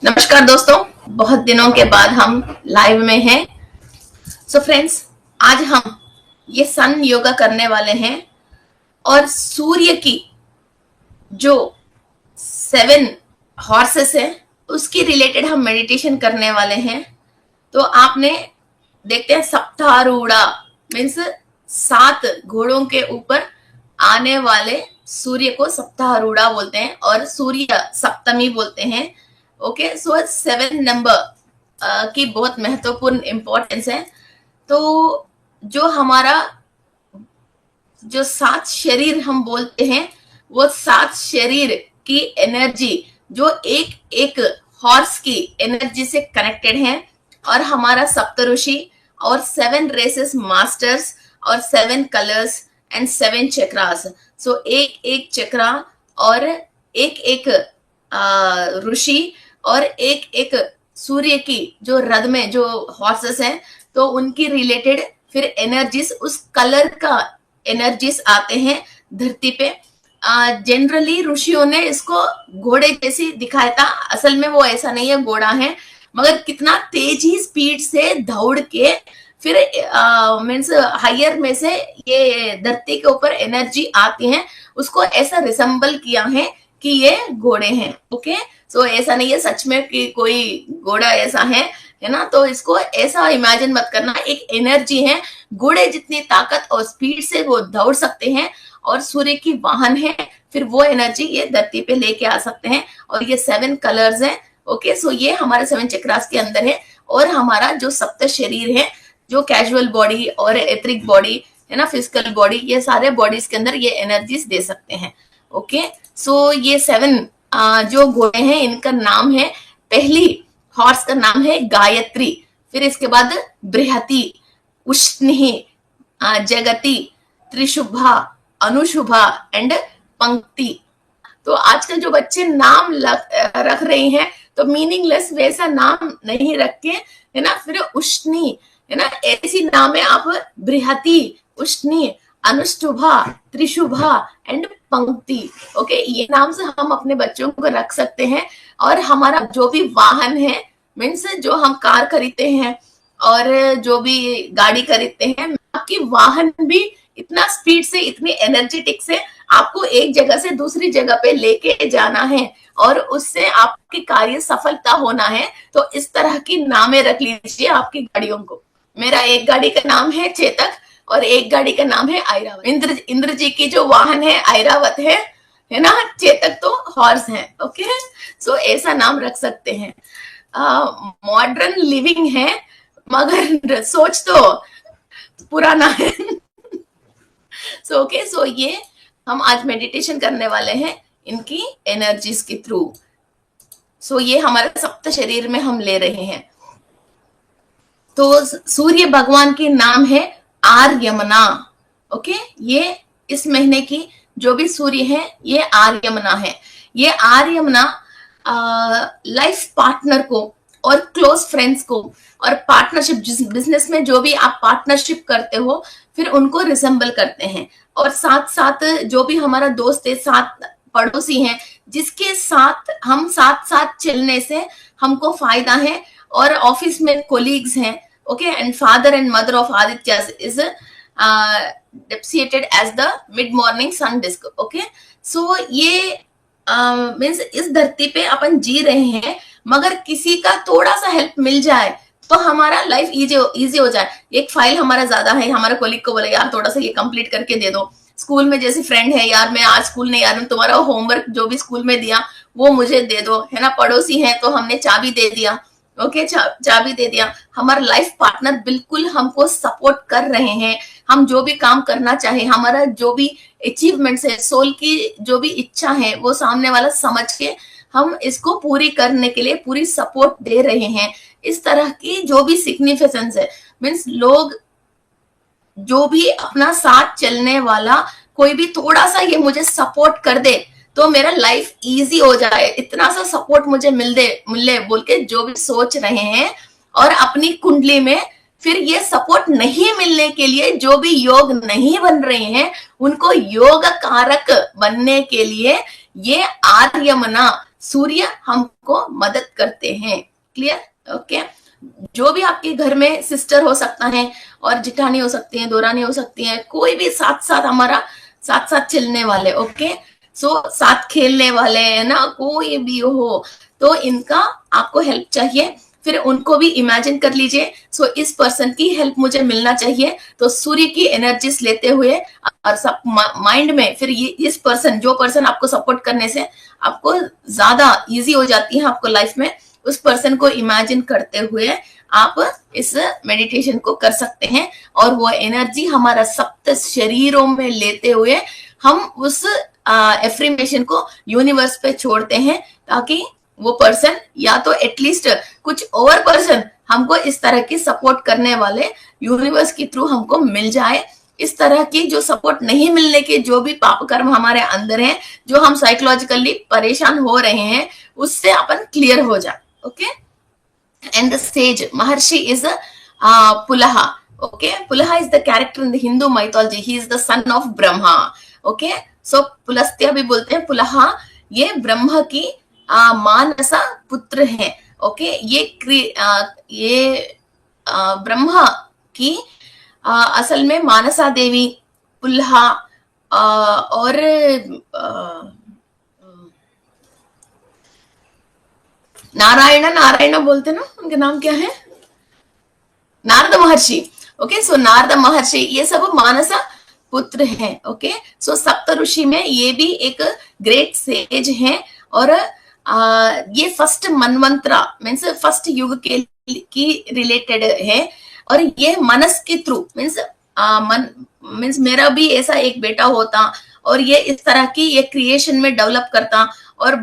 नमस्कार दोस्तों, बहुत दिनों के बाद हम लाइव में हैं। सो फ्रेंड्स, आज हम ये सन योगा करने वाले हैं और सूर्य की जो 7 हॉर्सेस है उसकी रिलेटेड हम मेडिटेशन करने वाले हैं। तो आपने देखते हैं सप्तारूढ़ा मीन्स 7 घोड़ों के ऊपर आने वाले सूर्य को सप्तारूढ़ा बोलते हैं और सूर्य सप्तमी बोलते हैं। ओके, सो 7 नंबर की बहुत महत्वपूर्ण इंपॉर्टेंस है। तो जो हमारा जो 7 शरीर हम बोलते हैं वो 7 शरीर की एनर्जी जो एक एक हॉर्स की एनर्जी से कनेक्टेड है और हमारा सप्तऋषि और 7 रेसेस मास्टर्स और 7 कलर्स एंड 7 चक्रास। सो एक एक चक्रा और एक एक ऋषि और एक एक सूर्य की जो रथ में जो हॉर्सेस हैं तो उनकी रिलेटेड फिर एनर्जीज उस कलर का एनर्जीज आते हैं धरती पे। जनरली ऋषियों ने इसको घोड़े जैसी दिखाया था, असल में वो ऐसा नहीं है, घोड़ा है मगर कितना तेजी स्पीड से दौड़ के फिर मीन्स हायर में से ये धरती के ऊपर एनर्जी आती है, उसको ऐसा रिसेंबल किया है कि ये घोड़े हैं। ओके, सो ऐसा नहीं है सच में कि कोई घोड़ा ऐसा है ना, तो इसको ऐसा इमेजिन मत करना, एक एनर्जी है, घोड़े जितनी ताकत और स्पीड से वो दौड़ सकते हैं और सूर्य की वाहन है, फिर वो एनर्जी ये धरती पे लेके आ सकते हैं। और ये 7 कलर्स हैं। ओके, सो ये हमारे 7 चक्रास के अंदर है और हमारा जो सप्त शरीर है, जो कैजुअल बॉडी और एथरिक बॉडी है ना, फिजिकल बॉडी, ये सारे बॉडीज के अंदर ये एनर्जीज दे सकते हैं। ओके, सो ये 7 जो घोड़े हैं इनका नाम है, पहली हॉर्स का नाम है गायत्री, फिर इसके बाद बृहति, उष्णी, जगति, त्रिशुभा, अनुशुभा एंड पंक्ति। तो आजकल जो बच्चे नाम रख रहे हैं तो मीनिंगलेस वैसा नाम नहीं रख के है ना, फिर उष्णी है ना, ऐसी नाम है आप बृहति, उष्णी, अनुष्टुभा, त्रिशुभा एंड पंक्ति। ओके, ये नाम से हम अपने बच्चों को रख सकते हैं। और हमारा जो भी वाहन है मीन्स जो हम कार खरीदते हैं और जो भी गाड़ी खरीदते हैं, आपकी वाहन भी इतना स्पीड से, इतनी एनर्जेटिक से आपको एक जगह से दूसरी जगह पे लेके जाना है और उससे आपकी कार्य सफलता होना है। तो इस तरह की नामें रख लीजिए आपकी गाड़ियों को। मेरा एक गाड़ी का नाम है चेतक और एक गाड़ी का नाम है ऐरावत। इंद्र जी की जो वाहन है ऐरावत है ना, चेतक तो हॉर्स है। ओके, सो ऐसा नाम रख सकते हैं। मॉडर्न लिविंग है मगर सोच तो पुराना है। सो ओके, सो ये हम आज मेडिटेशन करने वाले हैं इनकी एनर्जीज के थ्रू। सो ये हमारे सप्त शरीर में हम ले रहे हैं। तो सूर्य भगवान के नाम है आर्यमना। ओके, ये इस महीने की जो भी सूर्य है ये आर्यमना है। ये आर्यमना लाइफ पार्टनर को और क्लोज फ्रेंड्स को और पार्टनरशिप, जिस बिजनेस में जो भी आप पार्टनरशिप करते हो फिर उनको रिसेंबल करते हैं। और साथ साथ जो भी हमारा दोस्त है, साथ पड़ोसी हैं, जिसके साथ हम साथ साथ चलने से हमको फायदा है, और ऑफिस में कोलीग्स हैं। Okay, and father and mother of Aditya is depicted as the mid morning sun disc. Okay, so ये मीन्स इस धरती पे अपन जी रहे हैं, मगर किसी का थोड़ा सा हेल्प मिल जाए तो हमारा लाइफ इजी हो जाए। एक फाइल हमारा ज्यादा है, हमारे कोलिग को बोले यार थोड़ा सा ये कंप्लीट करके दे दो। स्कूल में जैसे फ्रेंड है, यार मैं आज स्कूल नहीं आ रहा हूँ, तुम्हारा होमवर्क जो भी स्कूल में दिया वो मुझे दे दो, है ना। पड़ोसी है तो हमने चाबी दे दिया। ओके, चाबी दे दिया। हमारा लाइफ पार्टनर बिल्कुल हमको सपोर्ट कर रहे हैं, हम जो भी काम करना चाहे, हमारा जो भी अचीवमेंट्स है, सोल की जो भी इच्छा है वो सामने वाला समझ के हम इसको पूरी करने के लिए पूरी सपोर्ट दे रहे हैं। इस तरह की जो भी सिग्निफिकेंस है, मीन्स लोग जो भी अपना साथ चलने वाला कोई भी थोड़ा सा ये मुझे सपोर्ट कर दे तो मेरा लाइफ इजी हो जाए, इतना सा सपोर्ट मुझे मिले बोल के जो भी सोच रहे हैं, और अपनी कुंडली में फिर ये सपोर्ट नहीं मिलने के लिए जो भी योग नहीं बन रहे हैं उनको योग कारक बनने के लिए ये आर्यमना सूर्य हमको मदद करते हैं। क्लियर? ओके। जो भी आपके घर में सिस्टर हो सकता है और जिठानी हो सकती है, दोरानी हो सकती है, कोई भी साथ साथ हमारा साथ साथ चलने वाले, ओके, सो साथ खेलने वाले, है ना, कोई भी हो, तो इनका आपको हेल्प चाहिए। फिर उनको भी इमेजिन कर लीजिए, सो इस पर्सन की हेल्प मुझे मिलना चाहिए, तो सूर्य की एनर्जीज लेते हुए और सब माइंड में फिर ये इस पर्सन, जो पर्सन आपको सपोर्ट करने से आपको ज्यादा इजी हो जाती है आपको लाइफ में, उस पर्सन को इमेजिन करते हुए आप इस मेडिटेशन को कर सकते हैं। और वो एनर्जी हमारा सप्त शरीरों में लेते हुए हम उस एफ्रीमेशन को यूनिवर्स पे छोड़ते हैं, ताकि वो पर्सन या तो एटलीस्ट कुछ और पर्सन हमको इस तरह की सपोर्ट करने वाले यूनिवर्स के थ्रू हमको मिल जाए। इस तरह की जो सपोर्ट नहीं मिलने के जो भी पाप कर्म हमारे अंदर हैं, जो हम साइकोलॉजिकली परेशान हो रहे हैं, उससे अपन क्लियर हो जाए। Okay. And the sage Maharshi is a Pulaha. Okay, Pulaha is the character in the Hindu mythology. He is the son of Brahma. Okay, so Pulastya भी बोलते हैं, पुलहा ये ब्रह्मा की मानसा पुत्र है। ओके, ये ब्रह्मा की असल में मानसा देवी, पुल्हा और नारायण बोलते ना, उनके नाम क्या है, नारद महर्षि। ओके, सो नारद महर्षि ये सब मानसा पुत्र हैं। ओके, सो सप्त ऋषि में ये भी एक ग्रेट सेज हैं, और ये फर्स्ट मनवंतरा मीन्स फर्स्ट युग के की रिलेटेड है। और ये मनस के थ्रू मीन्स मेरा भी ऐसा एक बेटा होता, और ये इस तरह की ये क्रिएशन में डेवलप करता, और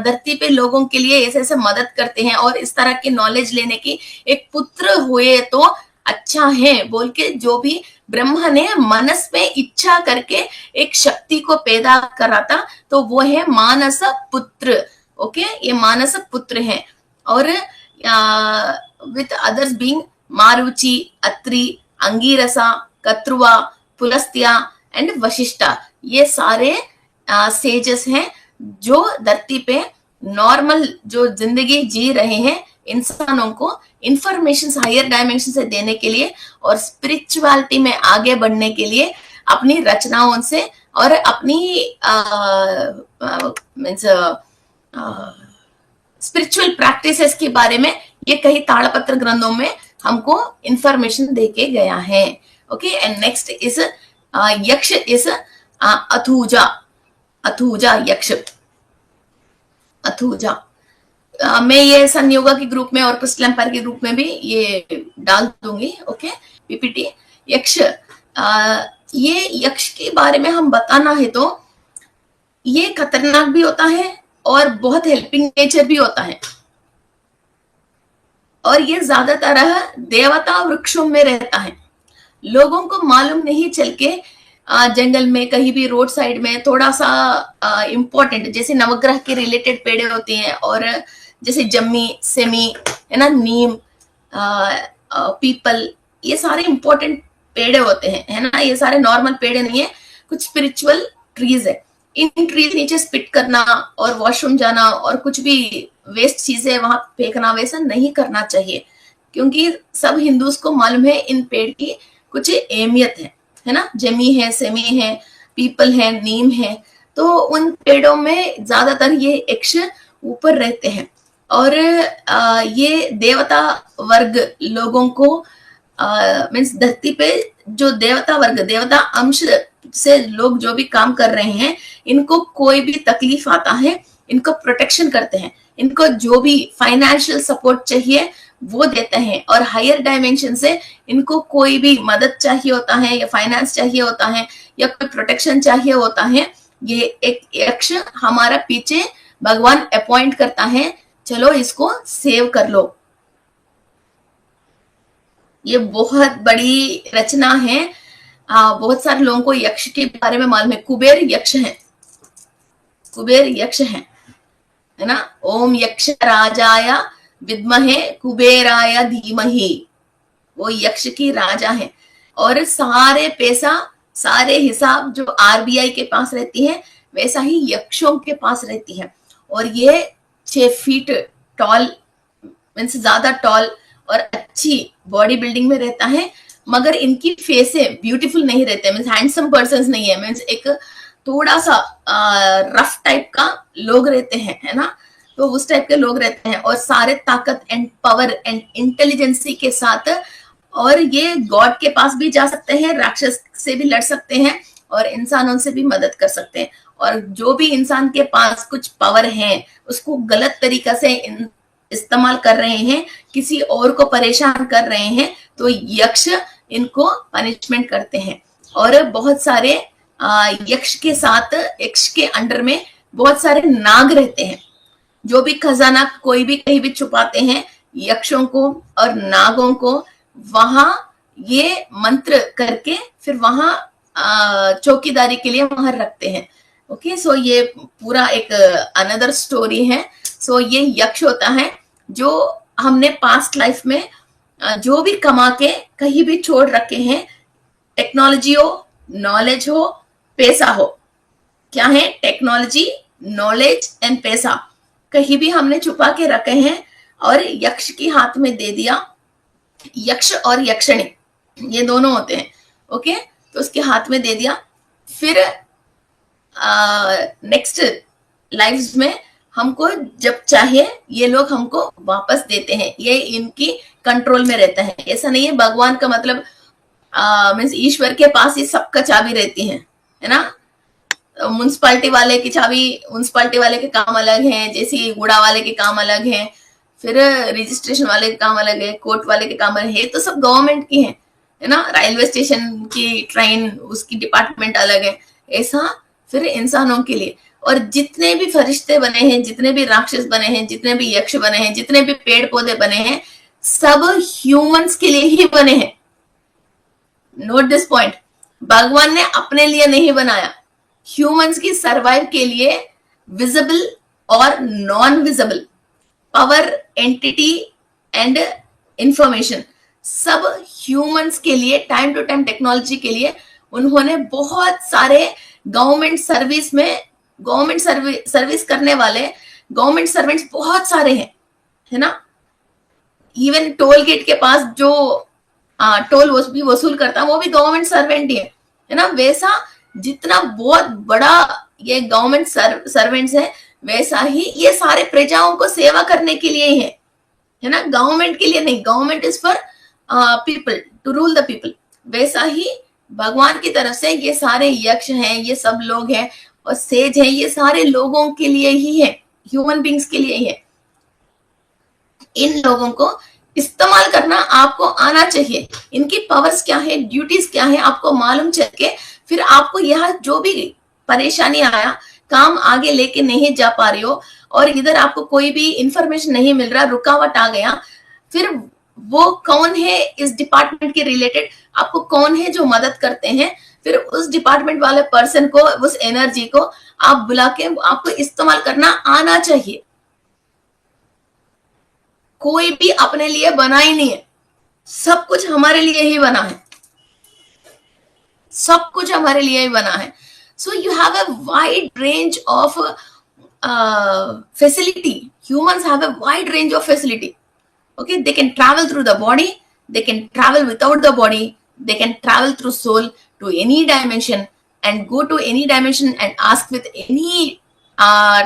धरती पे लोगों के लिए ऐसे ऐसे मदद करते हैं, और इस तरह की नॉलेज लेने की एक पुत्र हुए तो अच्छा है बोल के जो भी ब्रह्मा ने मनस में इच्छा करके एक शक्ति को पैदा करा था, तो वो है मानस पुत्र। ओके, ये मानस पुत्र है। और with others being Marichi, Atri, Angirasa, कत्रुआ, पुलस्त्या एंड वशिष्ठा, ये सारे सेजेस हैं जो धरती पे नॉर्मल जो जिंदगी जी रहे हैं इंसानों को इंफॉर्मेशन हायर डायमेंशन से देने के लिए, और स्पिरिचुअलिटी में आगे बढ़ने के लिए अपनी रचनाओं से और अपनी मीन्स स्पिरिचुअल प्रैक्टिसेस के बारे में ये कई ताड़पत्र ग्रंथों में हमको इंफॉर्मेशन देके गया है। ओके, एंड नेक्स्ट इज यक्ष इज अथुजा। अथुजा यक्ष, अथुजा। मैं ये सन योगा के ग्रुप में और क्रिस्टल एम्पायर के ग्रुप में भी ये डाल दूंगी। Okay, PPT. यक्ष, ये यक्ष के बारे में हम बताना है तो ये खतरनाक भी होता है और बहुत हेल्पिंग नेचर भी होता है, और ये ज्यादातर देवता वृक्षों में रहता है। लोगों को मालूम नहीं चल के जंगल में कहीं भी रोड साइड में थोड़ा सा इम्पोर्टेंट, जैसे नवग्रह के रिलेटेड पेड़ होते हैं, और जैसे जम्मी, सेमी, है ना, नीम, पीपल, ये सारे इम्पोर्टेंट पेड़ होते हैं, है ना। ये सारे नॉर्मल पेड़ नहीं है, कुछ स्पिरिचुअल ट्रीज है। इन ट्रीज नीचे स्पिट करना और वॉशरूम जाना और कुछ भी वेस्ट चीजें वहां फेंकना, वैसा नहीं करना चाहिए, क्योंकि सब हिंदूज को मालूम है इन पेड़ की कुछ अहमियत है ना। जमी है, सेमी है, पीपल है, नीम है, तो उन पेड़ों में ज्यादातर ये यक्ष ऊपर रहते हैं। और ये देवता वर्ग लोगों को मीन्स धरती पे जो देवता वर्ग, देवता अंश से लोग जो भी काम कर रहे हैं, इनको कोई भी तकलीफ आता है, इनको प्रोटेक्शन करते हैं, इनको जो भी फाइनेंशियल सपोर्ट चाहिए वो देते हैं, और हायर डायमेंशन से इनको कोई भी मदद चाहिए होता है, या फाइनेंस चाहिए होता है, या कोई प्रोटेक्शन चाहिए होता है, ये एक यक्ष हमारा पीछे भगवान अपॉइंट करता है, चलो इसको सेव कर लो। ये बहुत बड़ी रचना है। बहुत सारे लोगों को यक्ष के बारे में मालूम है। कुबेर यक्ष है, कुबेर यक्ष है ना। ओम यक्ष राजाय विद्महे कुबेराय धीमहि, वो यक्ष की राजा है। और सारे पैसा, सारे हिसाब जो आरबीआई के पास रहती है, वैसा ही यक्षों के पास रहती है। और ये 6 फीट टॉल, मीन्स ज्यादा टॉल और अच्छी बॉडी बिल्डिंग में रहता है, मगर इनकी फेसे ब्यूटीफुल नहीं रहते, मीन्स हैंडसम पर्सन नहीं है, मीन्स एक थोड़ा सा रफ टाइप का लोग रहते हैं, है ना, तो उस टाइप के लोग रहते हैं, और सारे ताकत एंड पावर एंड इंटेलिजेंसी के साथ, और ये गॉड के पास भी जा सकते हैं, राक्षस से भी लड़ सकते हैं, और इंसानों से भी मदद कर सकते हैं, और जो भी इंसान के पास कुछ पावर है उसको गलत तरीका से इस्तेमाल कर रहे हैं, किसी और को परेशान कर रहे हैं, तो यक्ष इनको पनिशमेंट करते हैं। और बहुत सारे यक्ष के साथ, यक्ष के अंडर में बहुत सारे नाग रहते हैं, जो भी खजाना कोई भी कहीं भी छुपाते हैं, यक्षों को और नागों को वहां ये मंत्र करके फिर वहां चौकीदारी के लिए वहां रखते हैं। ओके, सो ये पूरा एक अनदर स्टोरी है। सो ये यक्ष होता है जो हमने पास्ट लाइफ में जो भी कमा के कहीं भी छोड़ रखे हैं, टेक्नोलॉजी हो, नॉलेज हो, पैसा हो, क्या है, टेक्नोलॉजी, नॉलेज एंड पैसा कहीं भी हमने छुपा के रखे हैं और यक्ष के हाथ में दे दिया। यक्ष और यक्षिणी ये दोनों होते हैं, ओके, तो उसके हाथ में दे दिया, फिर नेक्स्ट लाइफ्स में हमको जब चाहे ये लोग हमको वापस देते हैं, ये इनकी कंट्रोल में रहता है। ऐसा नहीं है भगवान का मतलब मीन्स ईश्वर के पास ही सबका चाबी रहती है ना। म्युनिसिपालिटी वाले की चाबी, म्युनिसिपालिटी वाले के काम अलग हैं, जैसे गुड़ा वाले के काम अलग हैं, फिर रजिस्ट्रेशन वाले के काम अलग है, कोर्ट वाले के काम अलग है, तो सब गवर्नमेंट की है ना। रेलवे स्टेशन की ट्रेन उसकी डिपार्टमेंट अलग है, ऐसा फिर इंसानों के लिए। और जितने भी फरिश्ते बने हैं, जितने भी राक्षस बने हैं, जितने भी यक्ष बने हैं, जितने भी पेड़ पौधे बने हैं, सब ह्यूमंस के लिए ही बने हैं। नोट दिस पॉइंट, भगवान ने अपने लिए नहीं बनाया, ह्यूमंस की सर्वाइव के लिए विजिबल और non visible power, entity and information सब ह्यूमंस के लिए, टाइम टू टाइम टेक्नोलॉजी के लिए उन्होंने बहुत सारे गवर्नमेंट सर्विस में, गवर्नमेंट सर्विस करने वाले गवर्नमेंट सर्वेंट्स बहुत सारे हैं, है ना। इवन टोल गेट के पास जो टोल भी वसूल करता है वो भी गवर्नमेंट सर्वेंट ही है ना। वैसा जितना बहुत बड़ा ये गवर्नमेंट सर्वेंट्स है, वैसा ही ये सारे प्रजाओं को सेवा करने के लिए ही है ना, गवर्नमेंट के लिए नहीं। Government is for people, to rule the people. वैसा ही भगवान की तरफ से ये सारे यक्ष हैं, ये सब लोग हैं, और सेज है, ये सारे लोगों के लिए ही है, ह्यूमन बींग्स के लिए ही है। इन लोगों को इस्तेमाल करना आपको आना चाहिए। इनकी पावर्स क्या है, ड्यूटीज क्या है, आपको मालूम चल के फिर आपको यह जो भी परेशानी आया, काम आगे लेके नहीं जा पा रही हो, और इधर आपको कोई भी इंफॉर्मेशन नहीं मिल रहा, रुकावट आ गया, फिर वो कौन है इस डिपार्टमेंट के रिलेटेड, आपको कौन है जो मदद करते हैं, फिर उस डिपार्टमेंट वाले पर्सन को, उस एनर्जी को आप बुला के आपको इस्तेमाल करना आना चाहिए। कोई भी अपने लिए बना ही नहीं है, सब कुछ हमारे लिए ही बना है, सब कुछ हमारे लिए ही बना है। So you have a wide range of facility. Humans have a wide range of facility. Okay, they can travel through the body, they can travel without the body, they can travel through soul to any dimension, and go to any dimension and ask with any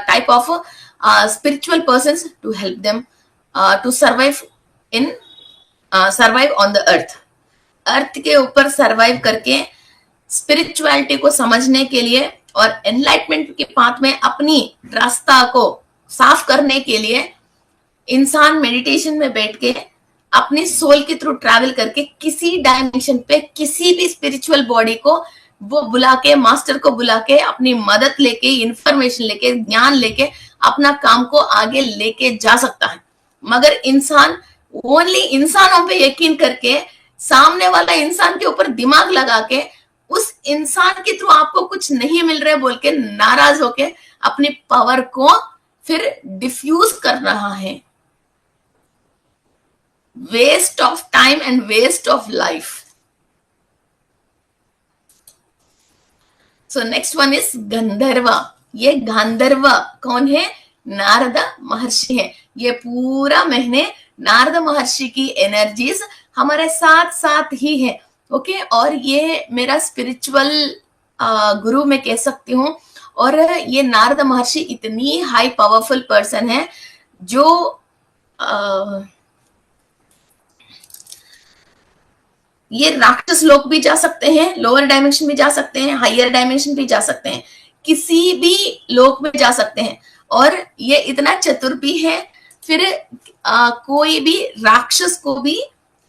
type of spiritual persons to help them to survive in survive on the earth. अर्थ के ऊपर survive करके spirituality को समझने के लिए और enlightenment के path में अपनी रास्ता को साफ करने के लिए इंसान मेडिटेशन में बैठ के अपनी सोल के थ्रू ट्रैवल करके किसी डायमेंशन पे किसी भी स्पिरिचुअल बॉडी को वो बुला के, मास्टर को बुला के, अपनी मदद लेके, इंफॉर्मेशन लेके, ज्ञान लेके अपना काम को आगे लेके जा सकता है। मगर इंसान ओनली इंसानों पे यकीन करके, सामने वाला इंसान के ऊपर दिमाग लगा के, उस इंसान के थ्रू आपको कुछ नहीं मिल रहा है बोल के नाराज होके अपनी पावर को फिर डिफ्यूज कर रहा है। Waste of time and waste of life. So next one is Gandharva. ये गांधर्व कौन है? नारद महर्षि हैं। ये पूरा महीने नारद महर्षि की एनर्जीज हमारे साथ साथ ही है। ओके, और ये मेरा स्पिरिचुअल गुरु मैं कह सकती हूँ। और ये नारद महर्षि इतनी हाई पावरफुल पर्सन है जो ये राक्षस लोक भी जा सकते हैं, लोअर डायमेंशन भी जा सकते हैं, हायर डायमेंशन भी जा सकते हैं, किसी भी लोक में जा सकते हैं। और ये इतना चतुर भी है, फिर कोई भी राक्षस को भी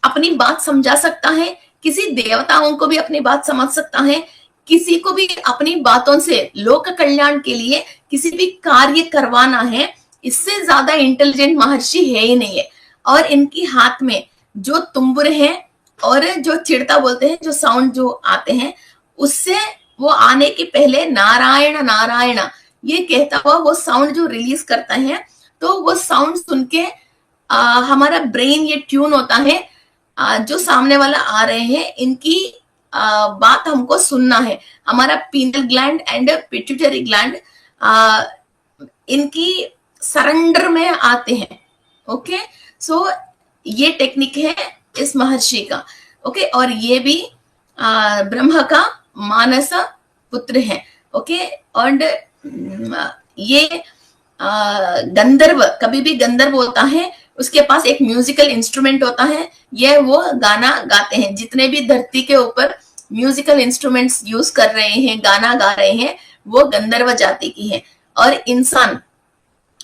अपनी बात समझा सकता है, किसी देवताओं को भी अपनी बात समझ सकता है, किसी को भी अपनी बातों से लोक कल्याण के लिए किसी भी कार्य करवाना है, इससे ज्यादा इंटेलिजेंट महर्षि है ही नहीं है। और इनकी हाथ में जो तुम्बुर है और जो चिड़ता बोलते हैं, जो साउंड जो आते हैं, उससे वो आने के पहले नारायण नारायण ये कहता हुआ वो साउंड जो रिलीज करता है, तो वो साउंड सुन के हमारा ब्रेन ये ट्यून होता है, जो सामने वाला आ रहे हैं इनकी बात हमको सुनना है। हमारा penal gland and pituitary gland इनकी सरेंडर में आते हैं। ओके, सो ये टेक्निक है इस महर्षि का। ओके, और ये भी ब्रह्मा का मानस पुत्र है। ओके, और ये गंधर्व, कभी भी गंधर्व होता है उसके पास एक म्यूजिकल इंस्ट्रूमेंट होता है, ये वो गाना गाते हैं। जितने भी धरती के ऊपर म्यूजिकल इंस्ट्रूमेंट्स यूज कर रहे हैं, गाना गा रहे हैं, वो गंधर्व जाति की है। और इंसान,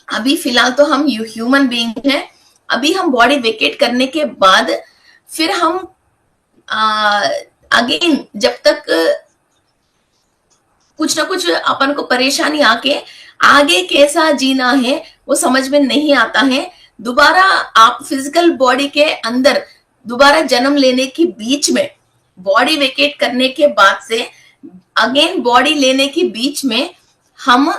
अभी फिलहाल तो हम ह्यूमन बीइंग हैं, अभी हम बॉडी वेकेट करने के बाद फिर हम अगेन जब तक कुछ ना कुछ अपन को परेशानी आके आगे कैसा जीना है वो समझ में नहीं आता है। दोबारा आप फिजिकल बॉडी के अंदर दोबारा जन्म लेने के बीच में, बॉडी वेकेट करने के बाद से अगेन बॉडी लेने के बीच में हम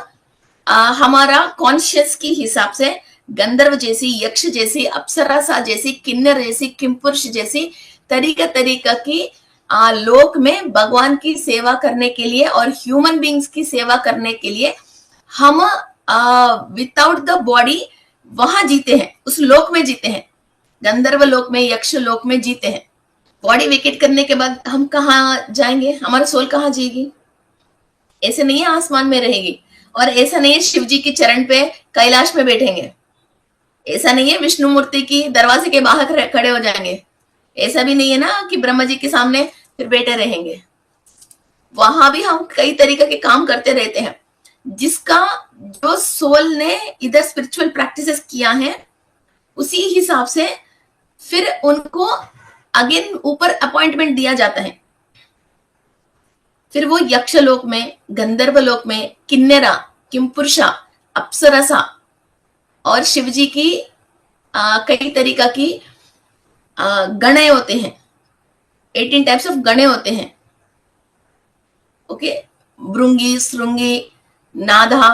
हमारा कॉन्शियस के हिसाब से गंधर्व जैसी, यक्ष जैसी, अप्सरासा जैसी, किन्नर जैसी, किमपुरुष जैसी तरीका की लोक में भगवान की सेवा करने के लिए और ह्यूमन बींग्स की सेवा करने के लिए हम विदाउट द बॉडी वहां जीते हैं, उस लोक में जीते हैं, गंधर्व लोक में, यक्ष लोक में जीते हैं। बॉडी वेकेट करने के बाद हम कहाँ जाएंगे, हमारा सोल कहाँ जिएगी? ऐसे नहीं है आसमान में रहेगी, और ऐसा नहीं है शिव जी के चरण पे कैलाश में बैठेंगे, ऐसा नहीं है विष्णु मूर्ति की दरवाजे के बाहर खड़े हो जाएंगे, ऐसा भी नहीं है ना कि ब्रह्मा जी के सामने फिर बैठे रहेंगे। वहां भी हम कई तरीके के काम करते रहते हैं। जिसका जो सोल ने इधर स्पिरिचुअल प्रैक्टिसेस किया है उसी हिसाब से फिर उनको अगेन ऊपर अपॉइंटमेंट दिया जाता है। फिर वो यक्ष लोक में, गंधर्व लोक में, किन्नरा, किमपुरुषा, अप्सरसा और शिवजी की कई तरीका की गणे होते हैं, 18 टाइप्स ऑफ गणे होते हैं। ओके, भृंगी, श्रृंगी, नाधा,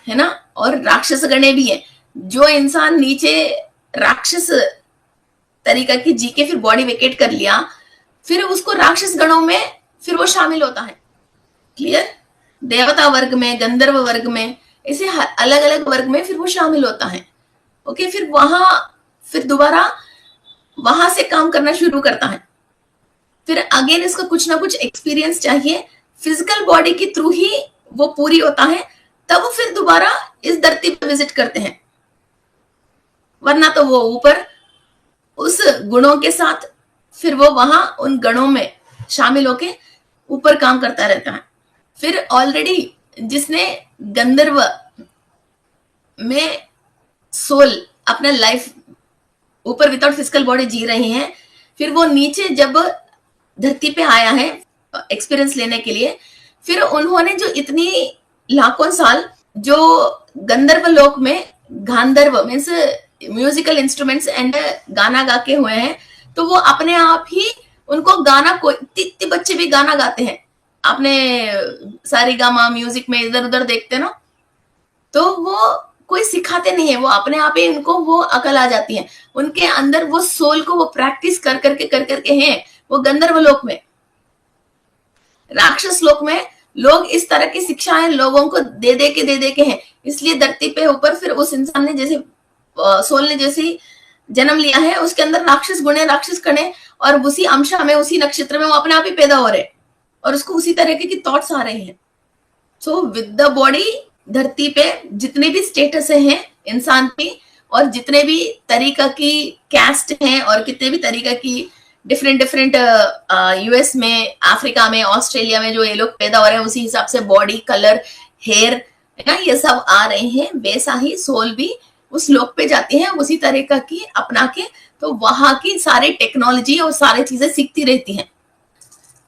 है ना, और राक्षस गणे भी है। जो इंसान नीचे राक्षस तरीका की जी के फिर बॉडी वेकेट कर लिया, फिर उसको राक्षस गणों में फिर वो शामिल होता है। क्लियर? देवता वर्ग में, गंधर्व वर्ग में, ऐसे अलग अलग वर्ग में फिर वो शामिल होता है। ओके, फिर वहां फिर दोबारा वहां से काम करना शुरू करता है। फिर अगेन इसका कुछ ना कुछ एक्सपीरियंस चाहिए, फिजिकल बॉडी के थ्रू ही वो पूरी होता है, तब फिर दोबारा इस धरती पर विजिट करते हैं। वरना तो वो ऊपर उस गुणों के साथ फिर वो वहां उन गणों में शामिल होके ऊपर काम करता रहता है। फिर ऑलरेडी जिसने गंधर्व में सोल अपना लाइफ ऊपर विदाउट फिजिकल बॉडी जी रहे हैं, फिर वो नीचे जब धरती पे आया है एक्सपीरियंस लेने के लिए, फिर उन्होंने जो इतनी लाखों साल जो गंधर्व लोक में गांधर्व मीन्स म्यूजिकल इंस्ट्रूमेंट्स एंड गाना गा के हुए हैं, तो वो अपने आप ही उनको गाना, कोई इतने बच्चे भी गाना गाते हैं, आपने सारी गामा म्यूजिक में इधर उधर देखते ना, तो वो कोई सिखाते नहीं है, वो अपने आप ही उनको वो अकल आ जाती है, उनके अंदर वो सोल को वो प्रैक्टिस कर करके हैं। वो गंधर्व लोक में, राक्षस लोक में लोग इस तरह की शिक्षाएं लोगों को दे दे के हैं, इसलिए धरती पे ऊपर फिर उस इंसान ने जैसे सोल ने जैसे जन्म लिया है, उसके अंदर राक्षस गुण है, राक्षस कण है, और उसी अंशा में उसी नक्षत्र में वो अपने आप ही पैदा हो रहे हैं और उसको उसी तरीके की थॉट्स आ रहे हैं। सो विद द बॉडी धरती पे जितने भी स्टेटस हैं इंसान की, और जितने भी तरीका की कैस्ट हैं, और कितने भी तरीका की डिफरेंट यूएस में, अफ्रीका में, ऑस्ट्रेलिया में जो ये लोग पैदा हो रहे हैं, उसी हिसाब से बॉडी कलर, हेयर है ना, ये सब आ रहे हैं। वैसा ही सोल भी उस लोक पे जाती है उसी तरीका की अपना के, तो वहां की सारी टेक्नोलॉजी और सारी चीजें सीखती रहती हैं।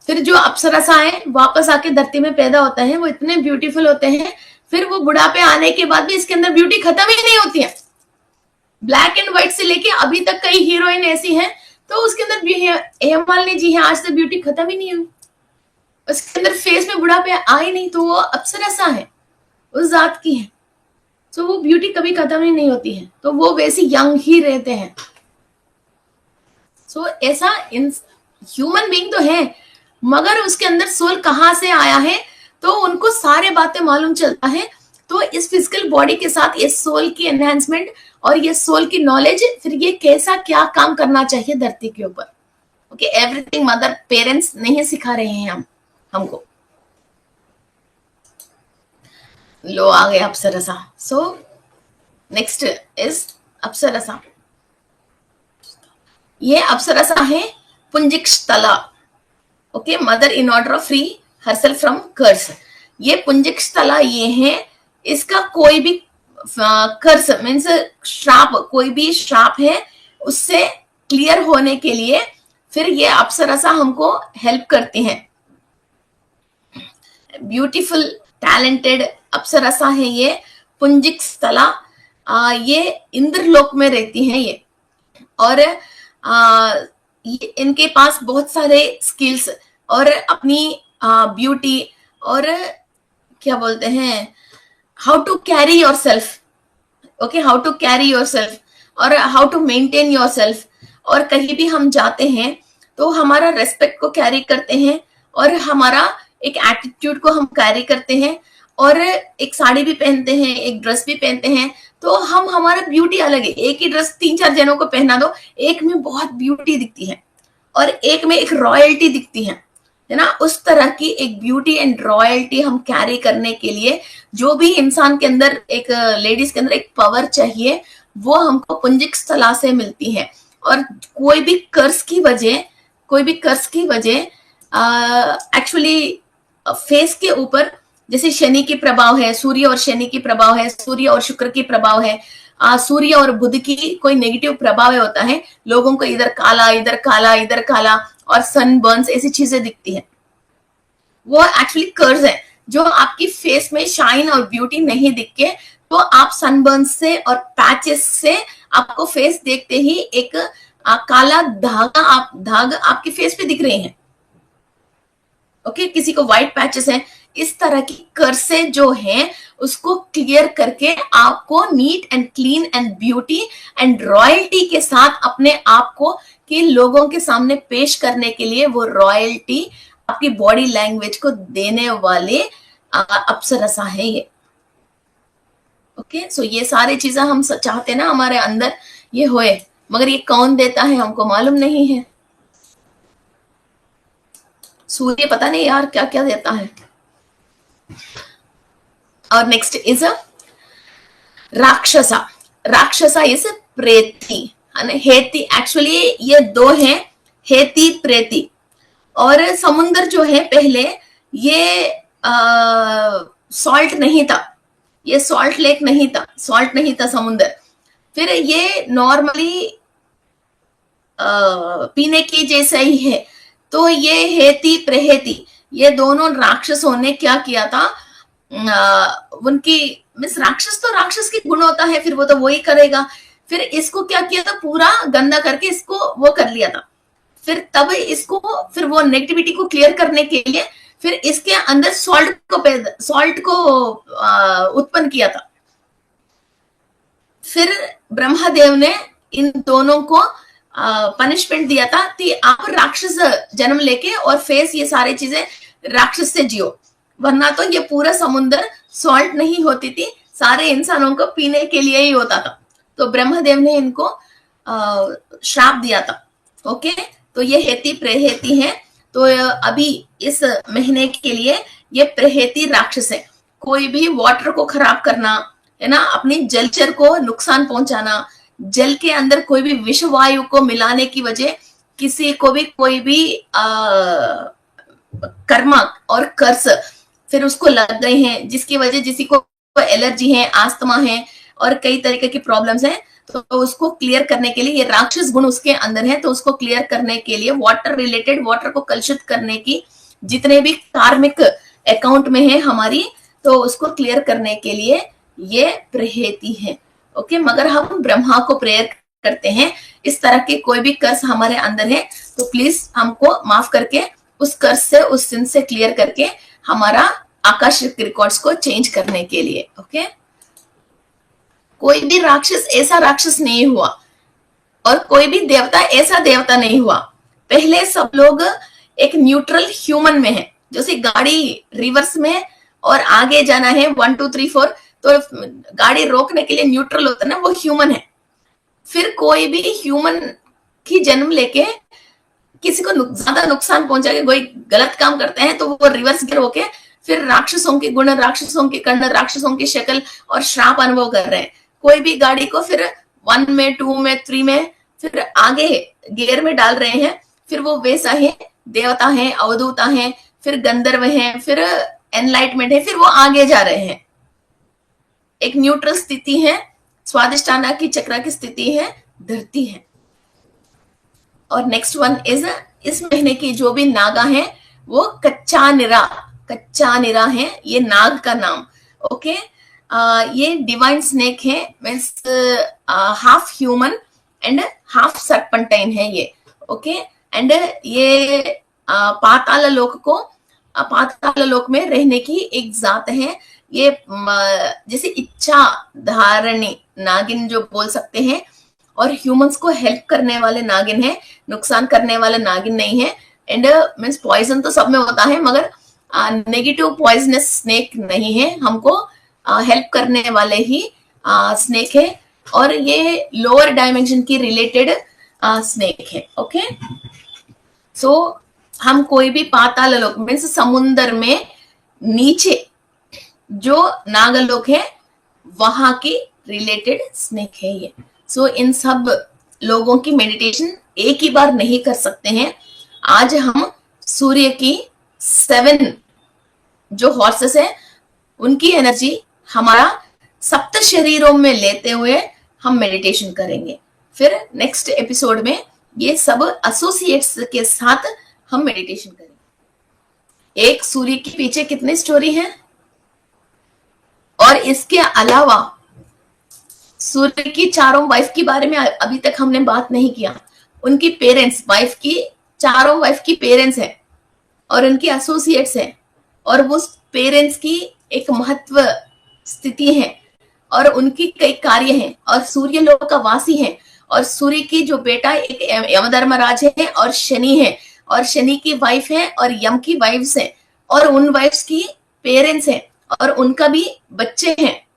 फिर जो अप्सरसाएं वापस आके धरती में पैदा होता है, वो इतने ब्यूटीफुल होते हैं, फिर वो बुढ़ापे आने के बाद भी इसके अंदर ब्यूटी खत्म ही नहीं होती है। ब्लैक एंड व्हाइट से लेके अभी तक कई हीरोइन ऐसी हैं, तो उसके अंदर हेमालिनी जी है, आज तक ब्यूटी खत्म ही नहीं हुई, उसके अंदर फेस में बुढ़ापे आए नहीं, तो वो अप्सरसा है, उस जात की है। तो वो ब्यूटी कभी खत्म ही नहीं होती है, तो वो वैसे यंग ही रहते हैं। सो ऐसा ह्यूमन बीइंग तो है, मगर उसके अंदर सोल कहाँ से आया है, तो उनको सारे बातें मालूम चलता है। तो इस फिजिकल बॉडी के साथ ये सोल की एनहांसमेंट और ये सोल की नॉलेज, फिर ये कैसा क्या काम करना चाहिए धरती के ऊपर। ओके, एवरीथिंग मदर पेरेंट्स नहीं सिखा रहे हैं हमको। लो आ गए अप्सरसा। So next is अप्सरसा। ये अप्सरसा है Punjikasthala. Okay, mother in order of free herself from curse. ये पुंजिकस्थला ये है, इसका कोई भी कर्स मीन्स श्राप, कोई भी श्राप है उससे क्लियर होने के लिए फिर ये अप्सरसा हमको हेल्प करती हैं। ब्यूटीफुल टैलेंटेड अप्सरसा है ये पुंजिकस्थला। ये इंद्रलोक में रहती हैं ये, और इनके पास बहुत सारे स्किल्स और अपनी ब्यूटी और क्या बोलते हैं, how to carry yourself. Okay, how to carry yourself और how to maintain yourself. और कहीं भी हम जाते हैं तो हमारा रेस्पेक्ट को कैरी करते हैं, और हमारा एक एटीट्यूड को हम कैरी करते हैं, और एक साड़ी भी पहनते हैं, एक ड्रेस भी पहनते हैं, तो हम हमारा ब्यूटी अलग है। एक ही ड्रेस 3-4 जनों को पहना दो, एक में बहुत ब्यूटी दिखती है और एक में एक रॉयल्टी दिखती है ना। उस तरह की एक ब्यूटी एंड रॉयल्टी हम कैरी करने के लिए जो भी इंसान के अंदर, एक लेडीज के अंदर एक पावर चाहिए, वो हमको पुंजिकस्थला से मिलती है। और कोई भी कर्स की वजह एक्चुअली फेस के ऊपर, जैसे शनि की प्रभाव है, सूर्य और शनि की प्रभाव है, सूर्य और शुक्र की प्रभाव है, सूर्य और बुध की कोई नेगेटिव प्रभाव होता है, लोगों को इधर काला इधर काला इधर काला और सनबर्न्स ऐसी चीजें दिखती हैं। वो एक्चुअली कर्ज है जो आपकी फेस में शाइन और ब्यूटी नहीं दिख के, तो आप सनबर्न्स से और पैचेस से आपको फेस देखते ही एक काला धागा आपके फेस पे दिख रहे हैं। ओके, किसी को व्हाइट पैचेस हैं, इस तरह की कर्से जो हैं उसको क्लियर करके आपको neat and clean and beauty and royalty के साथ अपने आप को कि लोगों के सामने पेश करने के लिए, वो रॉयल्टी आपकी बॉडी लैंग्वेज को देने वाले अप्सरसा है ये। ओके, सो ये सारी चीजें हम चाहते ना हमारे अंदर ये होए, मगर ये कौन देता है हमको मालूम नहीं है। सूर्य पता नहीं यार क्या क्या देता है। और next is Rakshasa. Rakshasa is Preti, Heti. Actually ये दो हैं, हेती प्रेती। और समुद्र जो है पहले ये सॉल्ट नहीं था, ये सॉल्ट लेक नहीं था, सॉल्ट नहीं था समुद्र। फिर ये नॉर्मली पीने की जैसा ही है। तो ये हेती प्रहेती, ये दोनों राक्षसों ने क्या किया था, उनकी मिस राक्षस तो राक्षस की गुण होता है, फिर वो तो वही करेगा। फिर इसको क्या किया था, पूरा गंदा करके इसको वो कर लिया था। फिर तब इसको, फिर वो नेगेटिविटी को क्लियर करने के लिए फिर इसके अंदर सॉल्ट को उत्पन्न किया था। फिर ब्रह्मदेव ने इन दोनों को पनिशमेंट दिया था कि आप राक्षस जन्म लेके और फेस ये सारी चीजें राक्षस से जियो। वरना तो ये पूरा समुद्र सॉल्ट नहीं होती थी, सारे इंसानों को पीने के लिए ही होता था। तो ब्रह्मदेव ने इनको श्राप दिया था। ओके, तो ये हेती प्रेहेती है। तो अभी इस महीने के लिए ये प्रेहेती राक्षस है। कोई भी वाटर को खराब करना है ना, अपनी जलचर को नुकसान पहुंचाना, जल के अंदर कोई भी विष वायु को मिलाने की वजह किसी को भी कोई भी कर्मा और कर्स फिर उसको लग गए हैं, जिसकी वजह किसी को एलर्जी है, आस्थमा है और कई तरीके की प्रॉब्लम्स हैं, तो उसको क्लियर करने के लिए, ये राक्षस गुण उसके अंदर है, तो उसको क्लियर करने के लिए वाटर रिलेटेड, वाटर को कलुषित करने की जितने भी कार्मिक अकाउंट में है हमारी, तो उसको क्लियर करने के लिए ये प्रेहेती है। ओके, मगर हम ब्रह्मा को प्रेयर करते हैं, इस तरह के कोई भी कर्स हमारे अंदर है तो प्लीज हमको माफ करके उस कर्स से, उस सिन से क्लियर करके हमारा आकाशिक रिकॉर्ड्स को चेंज करने के लिए। ओके, कोई भी राक्षस ऐसा राक्षस नहीं हुआ और कोई भी देवता ऐसा देवता नहीं हुआ। पहले सब लोग एक न्यूट्रल ह्यूमन में है, जैसे गाड़ी रिवर्स में और आगे जाना है 1 2 3 4, तो गाड़ी रोकने के लिए न्यूट्रल होता है ना, वो ह्यूमन है। फिर कोई भी ह्यूमन की जन्म लेके किसी को ज्यादा नुकसान पहुंचा के कोई गलत काम करते हैं तो वो रिवर्स गियर होके फिर राक्षसों के गुण, राक्षसों के कर्ण, राक्षसों की शक्ल और श्राप अनुभव कर रहे हैं। कोई भी गाड़ी को फिर 1 में 2 में 3 में फिर आगे गियर में डाल रहे हैं, फिर वो वैसा है, देवता है, अवधूता है, फिर गंधर्व है, फिर एनलाइटमेंट है, फिर वो आगे जा रहे हैं। एक न्यूट्रल स्थिति है, स्वादिष्टाना की चक्र की स्थिति है, धरती है। और नेक्स्ट वन इज, इस महीने की जो भी नागा है वो कच्चा निरा है, ये नाग का नाम। ओके, ये डिवाइन स्नेक है, means half human and half serpentine है ये। ओके, एंड ये पाताल लोक में रहने की एक जात है। ये जैसे इच्छा धारणी नागिन जो बोल सकते हैं, और ह्यूमंस को हेल्प करने वाले नागिन है, नुकसान करने वाले नागिन नहीं है। एंड मीन्स पॉइजन तो सब में होता है, मगर नेगेटिव पॉइजनस स्नेक नहीं है, हमको हेल्प करने वाले ही स्नेक है, और ये लोअर डायमेंशन की रिलेटेड स्नेक है। ओके, सो हम कोई भी पाताल लोक मीन्स समुन्द्र में नीचे जो नागलोक है वहां की रिलेटेड स्नेक है ये। सो इन सब लोगों की मेडिटेशन एक ही बार नहीं कर सकते हैं। आज हम सूर्य की 7 जो हॉर्सेस है उनकी एनर्जी हमारा सप्त शरीरों में लेते हुए हम मेडिटेशन करेंगे। फिर नेक्स्ट एपिसोड में ये सब एसोसिएट्स के साथ हम मेडिटेशन करेंगे। एक सूर्य के पीछे कितनी स्टोरी है, और इसके अलावा सूर्य की चारों वाइफ के बारे में अभी तक हमने बात नहीं किया। उनकी पेरेंट्स, वाइफ की चारों वाइफ की पेरेंट्स हैं और उनकी एसोसिएट्स हैं, और वो पेरेंट्स की एक महत्व स्थिति है और उनकी कई कार्य हैं, और सूर्य लोक का वासी है, और सूर्य की जो बेटा एक यमधर्मराज है और शनि है, और शनि की वाइफ है और यम की वाइफ्स है, और उन वाइफ्स की पेरेंट्स हैं और उनका भी बच्चे हैं।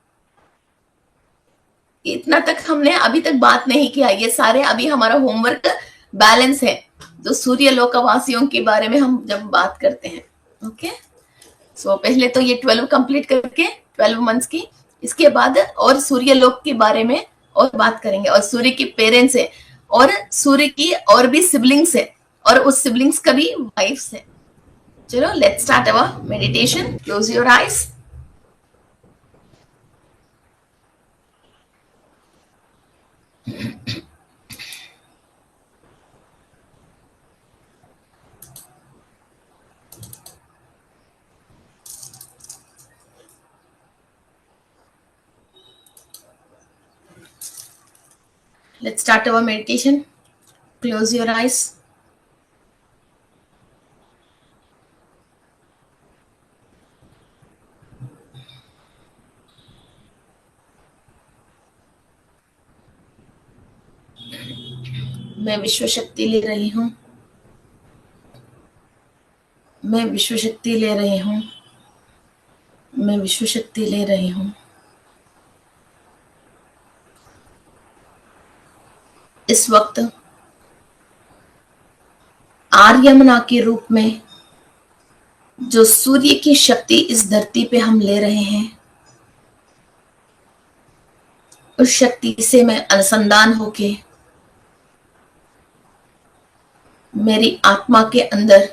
इतना तक हमने अभी तक बात नहीं किया। ये सारे अभी हमारा होमवर्क बैलेंस है जो सूर्य लोकवासियों के बारे में हम जब बात करते हैं। ओके, सो पहले तो ये 12 कंप्लीट करके 12 मंथ्स की, इसके बाद और सूर्य लोक के बारे में और बात करेंगे, और सूर्य की पेरेंट्स है और सूर्य की और भी सिबलिंग्स है और उस सिबलिंग्स का भी वाइफ्स है। चलो, let's start our meditation. Close your eyes. Let's start our meditation. Close your eyes. मैं विश्व शक्ति ले रही हूं। मैं विश्व शक्ति ले रही हूं। मैं विश्व शक्ति ले रही हूँ। इस वक्त आर्यमना के रूप में जो सूर्य की शक्ति इस धरती पे हम ले रहे हैं, उस शक्ति से मैं अनुसंधान होके मेरी आत्मा के अंदर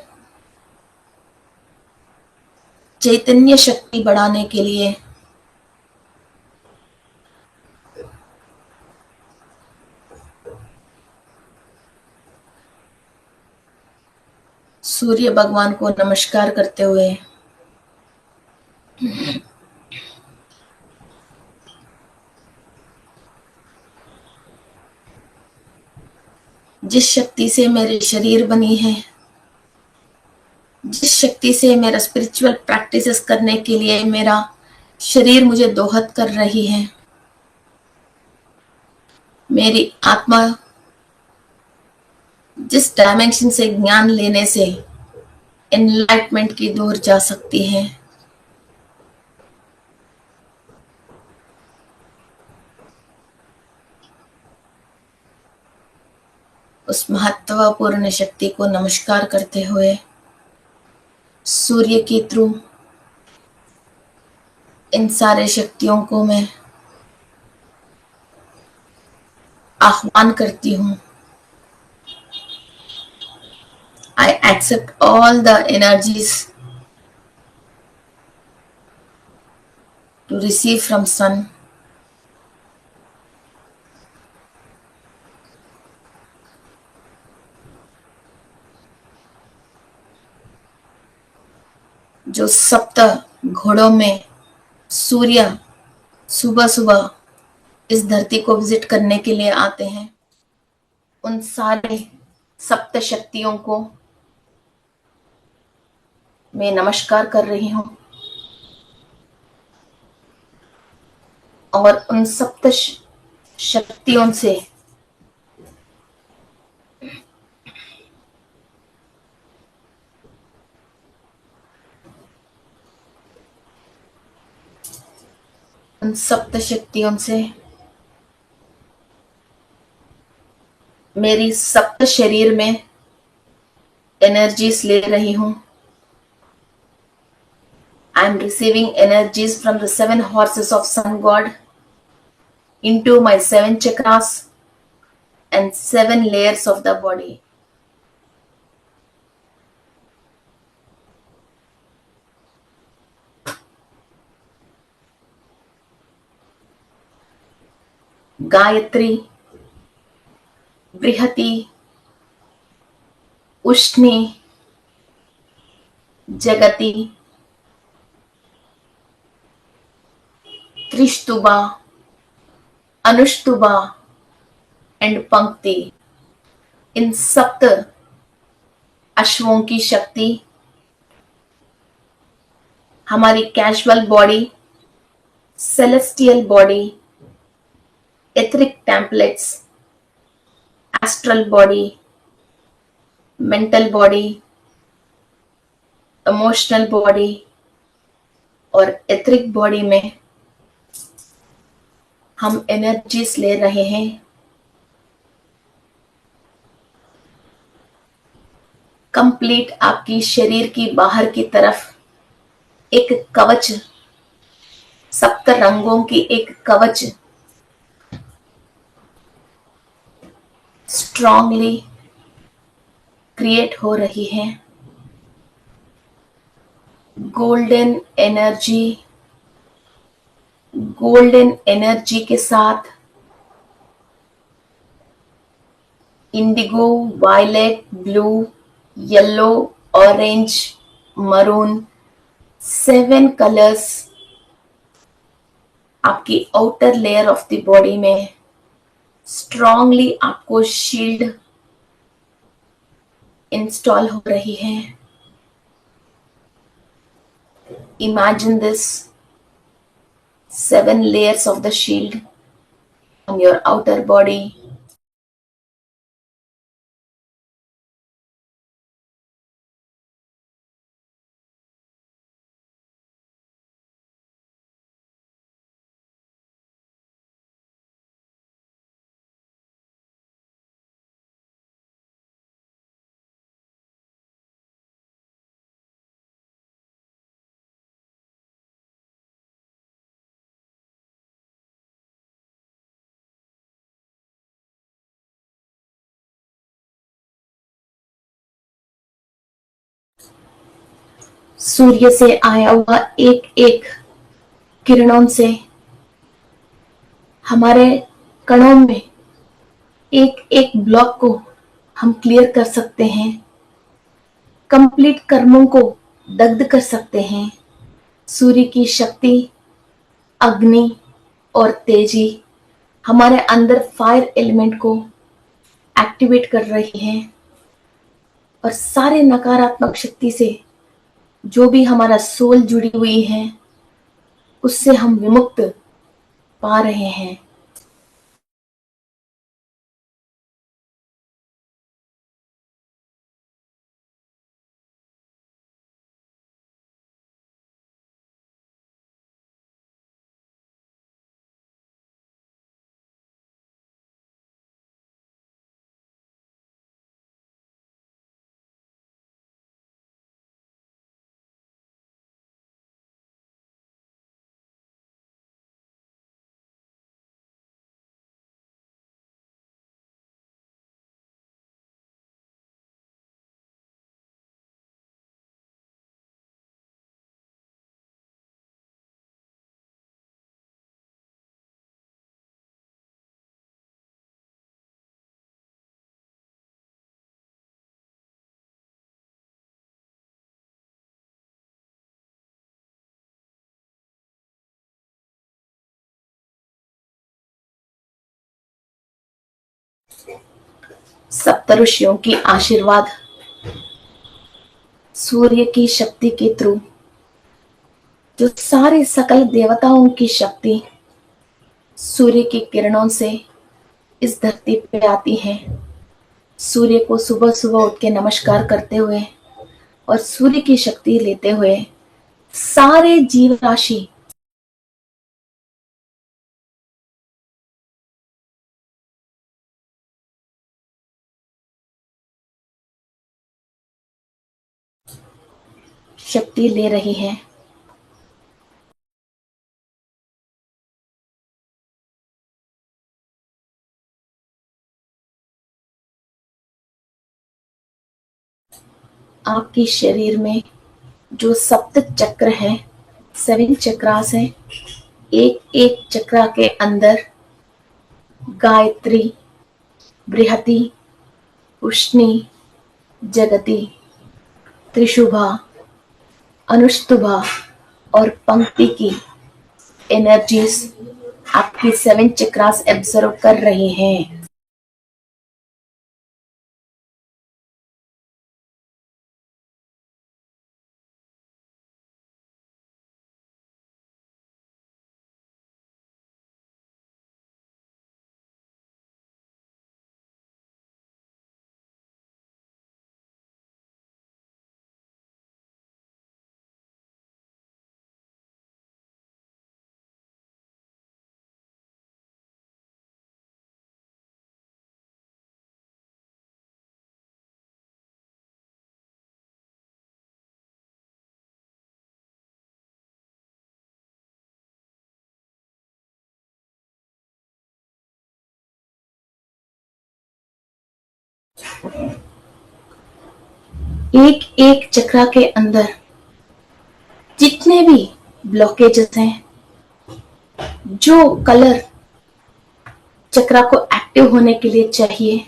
चैतन्य शक्ति बढ़ाने के लिए सूर्य भगवान को नमस्कार करते हुए जिस शक्ति से मेरे शरीर बनी है, जिस शक्ति से मेरा स्पिरिचुअल प्रैक्टिसेस करने के लिए मेरा शरीर मुझे दोहत कर रही है, मेरी आत्मा जिस डायमेंशन से ज्ञान लेने से एनलाइटमेंट की दूर जा सकती है, उस महत्वपूर्ण शक्ति को नमस्कार करते हुए सूर्य के थ्रू इन सारे शक्तियों को मैं आह्वान करती हूँ। I accept all the energies to receive from sun. जो सप्त घोड़ों में सूर्य सुबह सुबह इस धरती को विजिट करने के लिए आते हैं, उन सारे सप्त शक्तियों को मैं नमस्कार कर रही हूँ और उन सप्त शक्तियों से उन सप्त शक्तियों से मेरी सप्त शरीर में एनर्जीज ले रही हूँ। I am receiving energies from the 7 horses of sun god into my 7 chakras and 7 layers of the body. Gayatri, बृहति, उष्णी, जगति, त्रिस्तुबा, अनुष्टुबा एंड पंक्ति, इन सप्त अश्वों की शक्ति हमारी casual body, celestial body, etheric templates, astral body, mental body, emotional body और etheric body में हम energies ले रहे हैं। कंप्लीट आपकी शरीर की बाहर की तरफ एक कवच, सप्त रंगों की एक कवच स्ट्रांगली क्रिएट हो रही है। गोल्डन एनर्जी के साथ indigo, violet, blue, yellow, orange, maroon, 7 colours आपकी outer layer of the body में स्ट्रांगली आपको शील्ड इंस्टॉल हो रही है। Imagine this 7 layers of the shield on your outer body. सूर्य से आया हुआ एक एक किरणों से हमारे कणों में एक एक ब्लॉक को हम क्लियर कर सकते हैं, कंप्लीट कर्मों को दग्ध कर सकते हैं। सूर्य की शक्ति, अग्नि और तेजी हमारे अंदर फायर एलिमेंट को एक्टिवेट कर रही है और सारे नकारात्मक शक्ति से जो भी हमारा सोल जुड़ी हुई है उससे हम विमुक्त पा रहे हैं। सप्तऋषियों की आशीर्वाद, सूर्य की शक्ति के थ्रू जो सारे सकल देवताओं की शक्ति सूर्य की किरणों से इस धरती पे आती है। सूर्य को सुबह सुबह उठ के नमस्कार करते हुए और सूर्य की शक्ति लेते हुए सारे जीव राशि शक्ति ले रही है। आपके शरीर में जो सप्त चक्र है, 7 चक्रास हैं, एक एक चक्रा के अंदर गायत्री, बृहति, उष्णी, जगति, त्रिशुभा, अनुष्टुभा और पंक्ति की एनर्जीज आपकी 7 चक्रास एब्जॉर्व कर रही हैं। एक एक चक्रा के अंदर जितने भी ब्लॉकेजेस हैं, जो कलर चक्रा को एक्टिव होने के लिए चाहिए,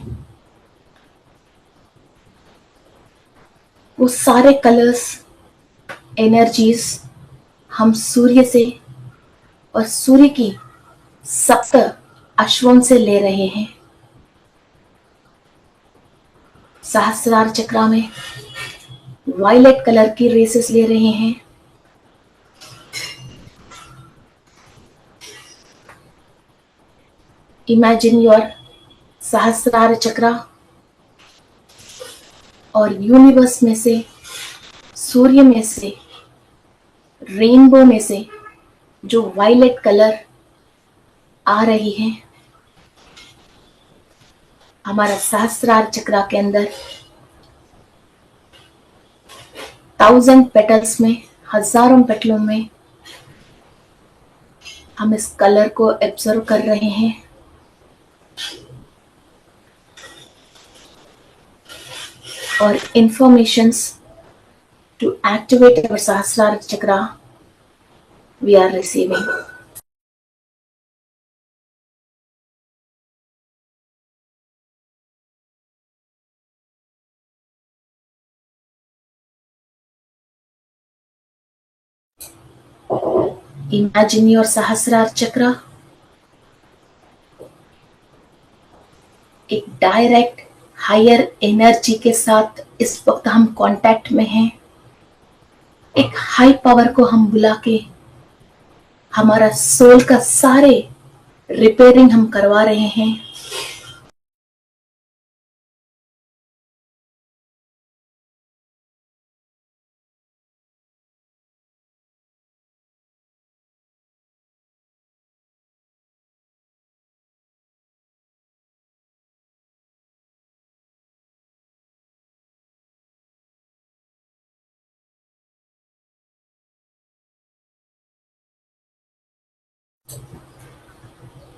वो सारे कलर्स, एनर्जीज हम सूर्य से और सूर्य की सप्त अश्वों से ले रहे हैं। सहस्रार चक्रा में वायलेट कलर की रेसेस ले रहे हैं। इमेजिन योर सहस्रार चक्रा और यूनिवर्स में से, सूर्य में से, रेनबो में से जो वायलेट कलर आ रही है हमारा सहस्रार चक्रा के अंदर, 1000 पेटल्स में, हजारों पेटलों में हम इस कलर को एब्जॉर्व कर रहे हैं। और informations To activate our Sahasrara chakra, we are receiving. Imagine your Sahasrara chakra एक डायरेक्ट हायर एनर्जी के साथ इस वक्त हम कांटेक्ट में हैं। एक हाई पावर को हम बुला के हमारा सोल का सारे रिपेयरिंग हम करवा रहे हैं।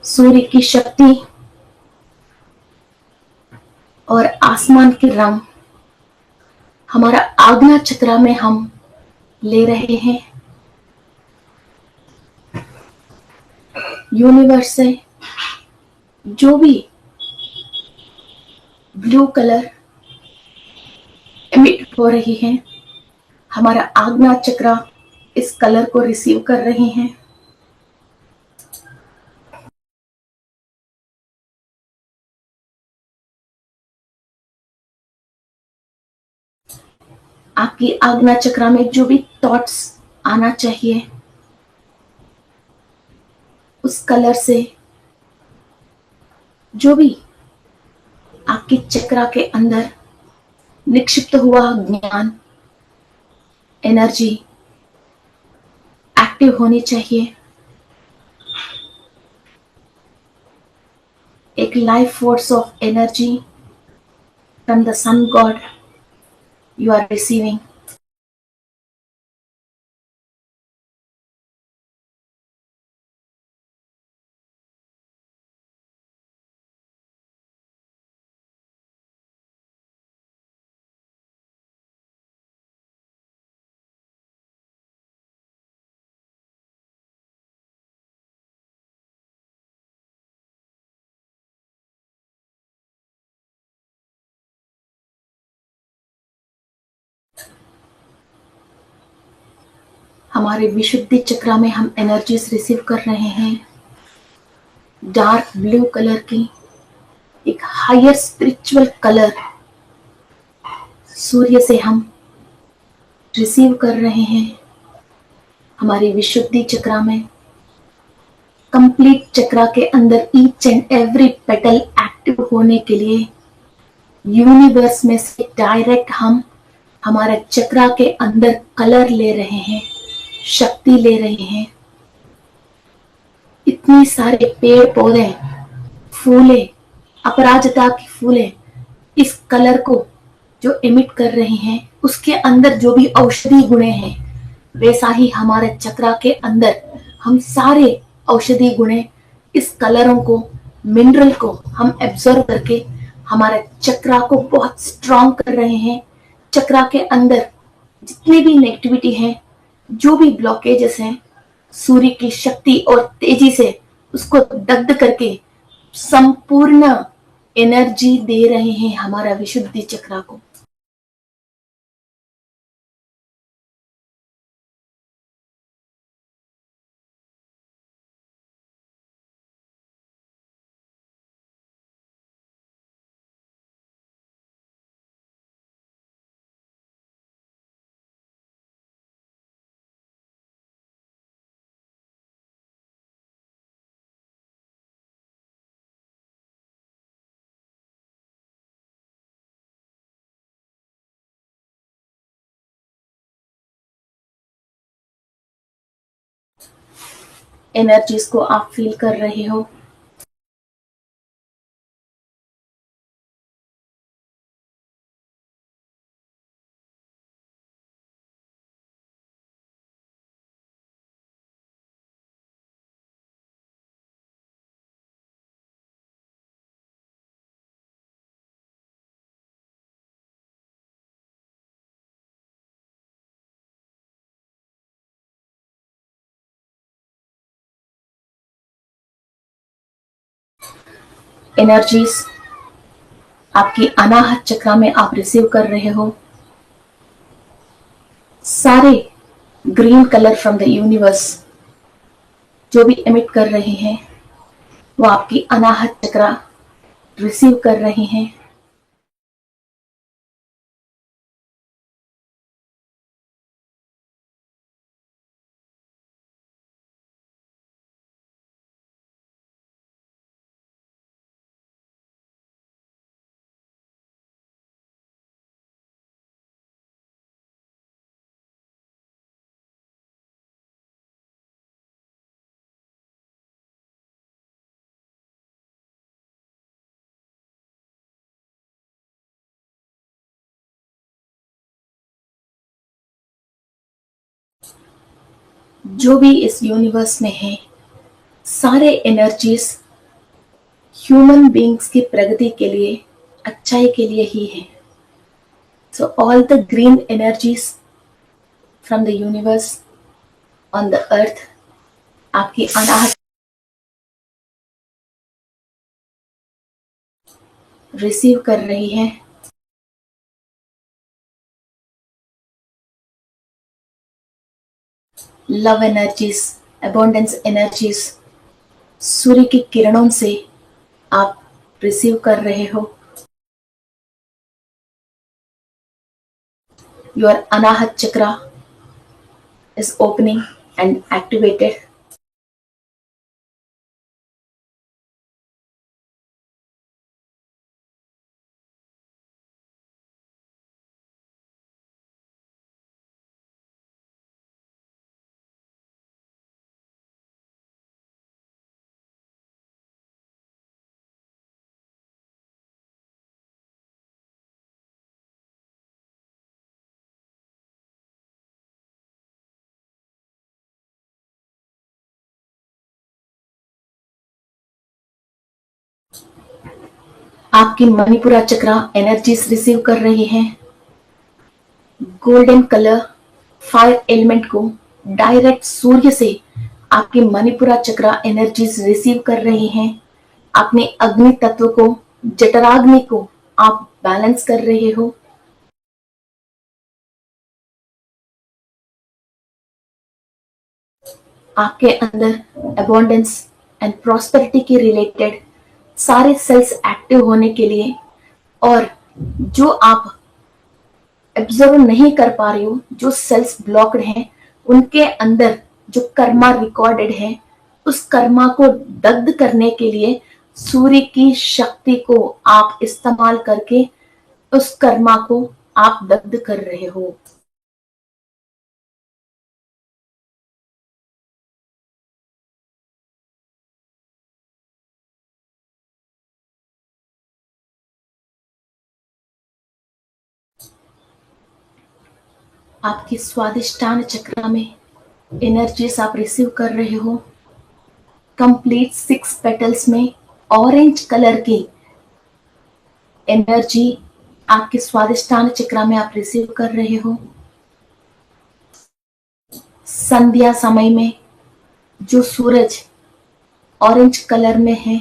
सूर्य की शक्ति और आसमान के रंग हमारा आज्ञा चक्रा में हम ले रहे हैं। यूनिवर्स से जो भी ब्लू कलर एमिट हो रही है, हमारा आज्ञा चक्रा इस कलर को रिसीव कर रहे हैं। आपकी आज्ञा चक्रा में जो भी थॉट्स आना चाहिए उस कलर से जो भी आपके चक्रा के अंदर निक्षिप्त हुआ ज्ञान एनर्जी एक्टिव होनी चाहिए। एक life force of energy from the sun god you are receiving. हमारे विशुद्धि चक्रा में हम एनर्जीज रिसीव कर रहे हैं डार्क ब्लू कलर की। एक हायर स्पिरिचुअल कलर सूर्य से हम रिसीव कर रहे हैं। हमारी विशुद्धि चक्रा में कंप्लीट चक्रा के अंदर each and every petal active होने के लिए यूनिवर्स में से डायरेक्ट हम हमारे चक्रा के अंदर कलर ले रहे हैं, शक्ति ले रहे हैं। इतनी सारे पेड़ पौधे फूले अपराजिता की फूले इस कलर को जो इमिट कर रहे हैं उसके अंदर जो भी औषधि गुण हैं वैसा ही हमारे चक्रा के अंदर हम सारे औषधि गुण इस कलरों को मिनरल को हम एब्जॉर्व करके हमारे चक्रा को बहुत स्ट्रांग कर रहे हैं। चक्रा के अंदर जितनी भी नेगेटिविटी है, जो भी ब्लॉकेजेस हैं, सूर्य की शक्ति और तेजी से उसको दग्ध करके संपूर्ण एनर्जी दे रहे हैं हमारा विशुद्धि चक्रा को। एनर्जीज को आप फील कर रहे हो। एनर्जीज आपकी अनाहत चक्रा में आप रिसीव कर रहे हो। सारे green colour from the universe जो भी एमिट कर रहे हैं वो आपकी अनाहत चक्रा रिसीव कर रहे हैं। जो भी इस यूनिवर्स में है सारे एनर्जीज ह्यूमन बीइंग्स की प्रगति के लिए, अच्छाई के लिए ही है। So all the green energies from the universe on the earth आपकी अनाहत रिसीव कर रही है। लव एनर्जीज, अबंडेंस एनर्जीज सूर्य की किरणों से आप रिसीव कर रहे हो। Your Anahat chakra is opening and activated. आपकी मणिपुरा चक्रा एनर्जीज रिसीव कर रही हैं। गोल्डन कलर फायर एलिमेंट को डायरेक्ट सूर्य से आपके मणिपुरा चक्रा एनर्जीज रिसीव कर रही हैं। अपने अग्नि तत्व को, जठराग्नि को आप बैलेंस कर रहे हो। आपके अंदर अबंडेंस एंड प्रॉस्पेरिटी के रिलेटेड सारे सेल्स एक्टिव होने के लिए, और जो आप ऑब्जर्व नहीं कर पा रही हो, जो सेल्स ब्लॉक्ड हैं, उनके अंदर जो कर्मा रिकॉर्डेड है, उस कर्मा को दग्ध करने के लिए सूर्य की शक्ति को आप इस्तेमाल करके उस कर्मा को आप दग्ध कर रहे हो। आपकी स्वादिष्टान चक्र में एनर्जीज आप रिसीव कर रहे हो। कंप्लीट 6 पेटल्स में ऑरेंज कलर की एनर्जी आपके स्वादिष्टान चक्र में आप रिसीव कर रहे हो। संध्या समय में जो सूरज ऑरेंज कलर में है,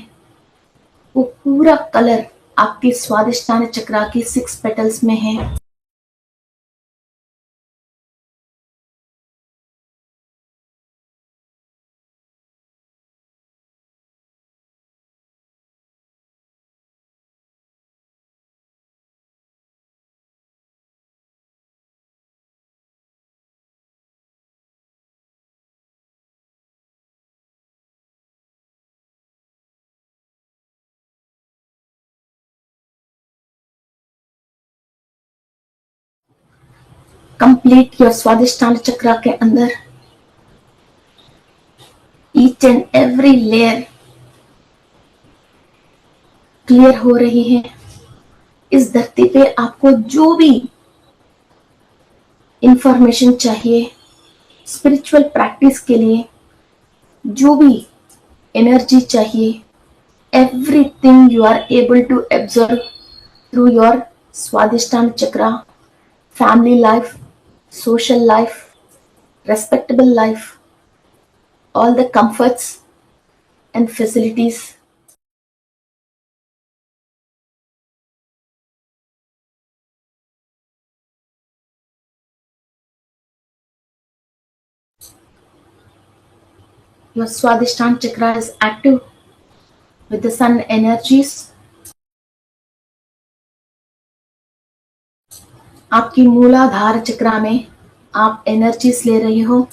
वो पूरा कलर आपके स्वादिष्टान चक्र की 6 पेटल्स में है। कंप्लीट योर स्वादिष्टान चक्र के अंदर each and every layer clear हो रही है। इस धरती पे आपको जो भी इंफॉर्मेशन चाहिए स्पिरिचुअल प्रैक्टिस के लिए, जो भी एनर्जी चाहिए, everything you are able to observe through your Swadhisthan chakra. Family life, social life, respectable life, all the comforts and facilities Your Swadhisthana chakra is active with the sun energies. आपकी मूलाधार चक्रा में आप energies ले रही हो।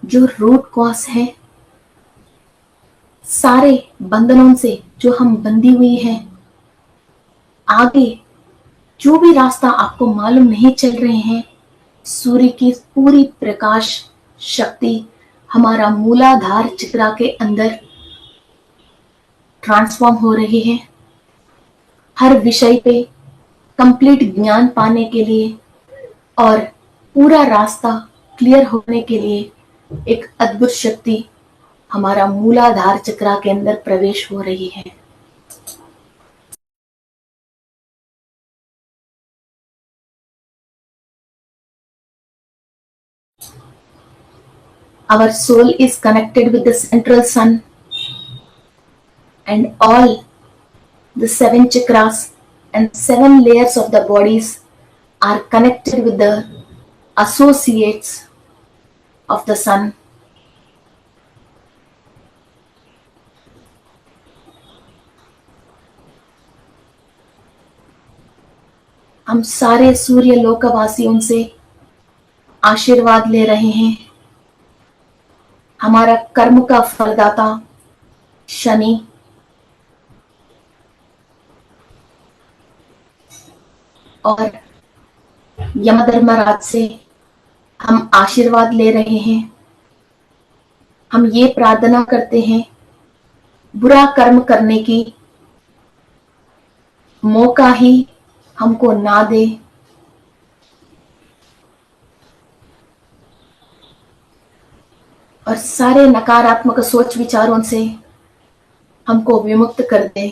जो रूट कॉज है सारे बंधनों से जो हम बंधी हुई हैं, आगे जो भी रास्ता आपको मालूम नहीं चल रहे हैं, सूर्य की पूरी प्रकाश शक्ति हमारा मूलाधार चक्रा के अंदर ट्रांसफॉर्म हो रही है। हर विषय पे कंप्लीट ज्ञान पाने के लिए और पूरा रास्ता क्लियर होने के लिए एक अद्भुत शक्ति हमारा मूलाधार चक्रा के अंदर प्रवेश हो रही है। Our soul is connected with the central sun, and all the 7 chakras and 7 layers of the bodies are connected with the associates of the sun. हम सारे सूर्य लोकवासियों से आशीर्वाद ले रहे हैं। हमारा कर्म का फलदाता शनि और यमधर्मराज से हम आशीर्वाद ले रहे हैं। हम ये प्रार्थना करते हैं बुरा कर्म करने की मौका ही हमको ना दे। और सारे नकारात्मक सोच विचारों से हमको विमुक्त कर दे।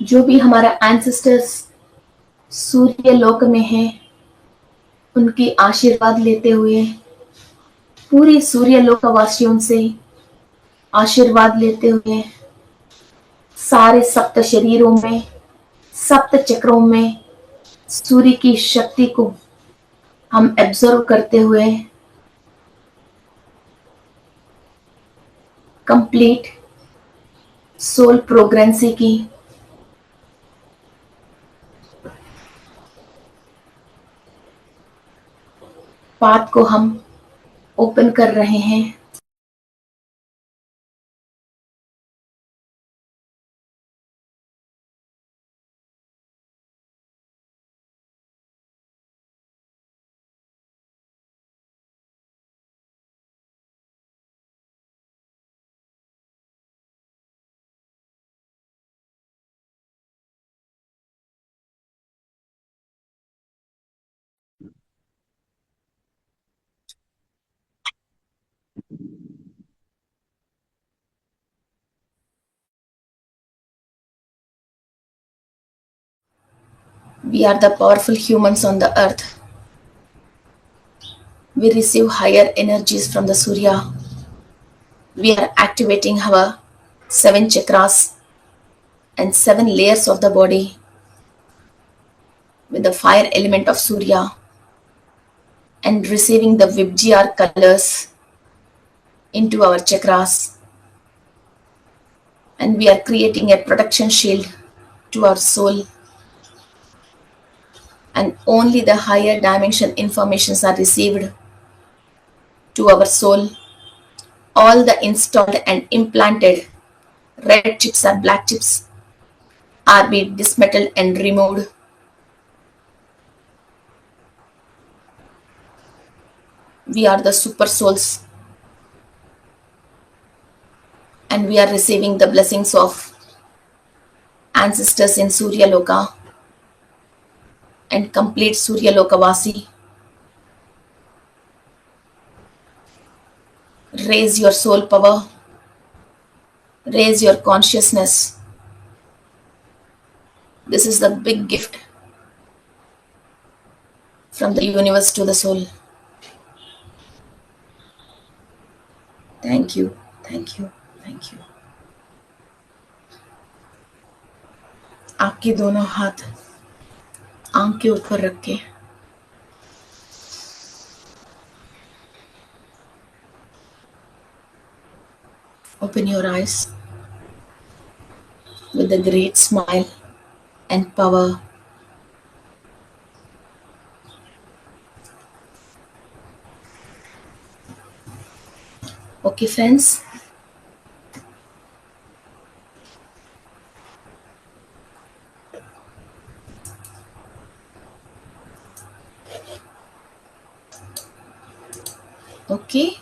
जो भी हमारा एंसेस्टर्स सूर्य लोक में हैं, उनकी आशीर्वाद लेते हुए पूरी सूर्य लोकवासियों से आशीर्वाद लेते हुए सारे सप्त शरीरों में, सप्त चक्रों में सूर्य की शक्ति को हम एब्जॉर्व करते हुए कंप्लीट सोल प्रोग्रेंसी की पाथ को हम ओपन कर रहे हैं। We are the powerful humans on the earth. We receive higher energies from the Surya. We are activating our 7 chakras and 7 layers of the body with the fire element of Surya and receiving the Vibgr colors into our chakras. And we are creating a protection shield to our soul. And only the higher dimension informations are received to our soul. All the installed and implanted red chips or black chips are be dismantled and removed. We are the super souls and we are receiving the blessings of ancestors in Surya Loka and complete Surya Lokavasi. Raise your soul power, raise your consciousness. This is the big gift from the universe to the soul. Thank you, thank you, thank you. आपके दोनों हाथ आंख के ऊपर रख के open your eyes with a great smile and power. Okay, friends. Okay,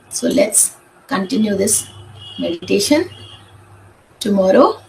so let's continue this meditation tomorrow.